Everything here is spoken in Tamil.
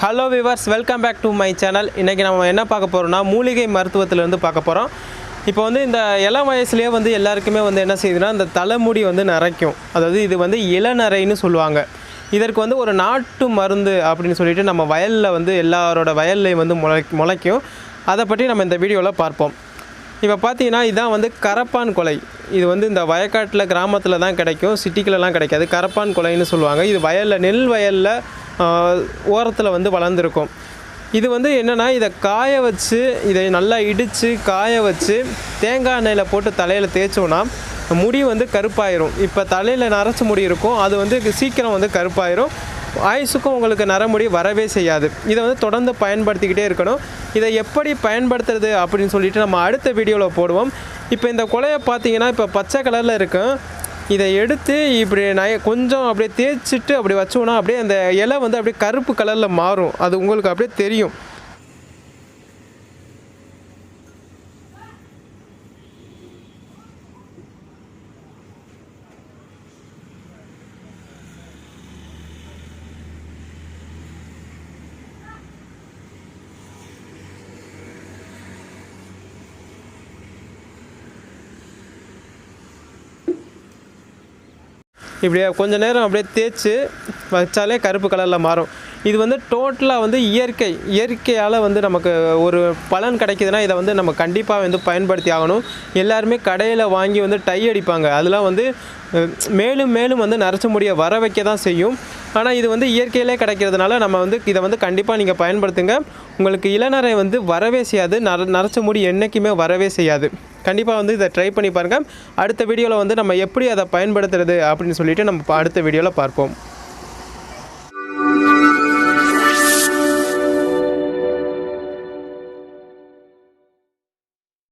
Hello viewers, welcome back to my channel. இன்றைக்கி நம்ம என்ன பார்க்க போகிறோம்னா மூலிகை மருத்துவத்திலேருந்து பார்க்க போகிறோம். இப்போ வந்து இந்த இளம் வயசுலேயே வந்து எல்லாருக்குமே வந்து என்ன செய்யுதுன்னா இந்த தலைமுடி வந்து நரைக்கும். அதாவது இது வந்து இளநரைன்னு சொல்லுவாங்க. இதற்கு வந்து ஒரு நாட்டு மருந்து அப்படின்னு சொல்லிட்டு நம்ம வயலில் வந்து எல்லாரோட வயல்லையும் வந்து முளைக்கும். அதை பற்றி நம்ம இந்த வீடியோவில் பார்ப்போம். இப்போ பார்த்தீங்கன்னா இதுதான் வந்து கரப்பான் கொலை. இது வந்து இந்த வயக்காட்டில் கிராமத்தில் தான் கிடைக்கும், சிட்டிக்குலலாம் கிடைக்காது. கரப்பான் கொலைன்னு சொல்லுவாங்க. இது வயலில் நெல் வயலில் ஓரத்தில் வந்து வளர்ந்துருக்கும். இது வந்து என்னென்னா இதை காய வச்சு, இதை நல்லா இடித்து காய வச்சு தேங்காய் எண்ணெயில் போட்டு தலையில் தேய்ச்சோன்னா முடி வந்து கருப்பாயிரும். இப்போ தலையில் நரைச்ச முடி இருக்கும், அது வந்து சீக்கிரம் வந்து கருப்பாயிரும். ஆயுசுக்கும் உங்களுக்கு நரமுடி வரவே செய்யாது. இதை வந்து தொடர்ந்து பயன்படுத்திக்கிட்டே இருக்கணும். இதை எப்படி பயன்படுத்துறது அப்படின்னு சொல்லிட்டு நம்ம அடுத்த வீடியோவில் போடுவோம். இப்போ இந்த கொலையை பார்த்தீங்கன்னா இப்போ பச்சை கலரில் இருக்கும். இதை எடுத்து இப்படி கொஞ்சம் அப்படியே தேய்ச்சிட்டு அப்படி வச்சோன்னா அப்படியே அந்த இலை வந்து அப்படியே கருப்பு கலரில் மாறும். அது உங்களுக்கு அப்படியே தெரியும். இப்படியே கொஞ்சம் நேரம் அப்படியே தேய்ச்சி வச்சாலே கருப்பு கலரில் மாறும். இது வந்து டோட்டலாக வந்து இயற்கையால் வந்து நமக்கு ஒரு பலன் கிடைக்கிதுன்னா இதை வந்து நம்ம கண்டிப்பாக வந்து பயன்படுத்தி ஆகணும். எல்லாருமே கடையில் வாங்கி வந்து டை அடிப்பாங்க. அதெல்லாம் வந்து மேலும் மேலும் வந்து நரைச்ச முடியை வர வைக்க தான் செய்யும். ஆனால் இது வந்து இயற்கையிலே கிடைக்கிறதுனால நம்ம வந்து இதை வந்து கண்டிப்பாக நீங்கள் பயன்படுத்துங்க. உங்களுக்கு இளநரை வந்து வரவே செய்யாது. நரைச்ச முடி என்றைக்குமே வரவே செய்யாது. கண்டிப்பாக வந்து இதை ட்ரை பண்ணி பாருங்கள். அடுத்த வீடியோவில் வந்து நம்ம எப்படி அதை பயன்படுத்துறது அப்படின்னு சொல்லிட்டு நம்ம அடுத்த வீடியோவில் பார்ப்போம்.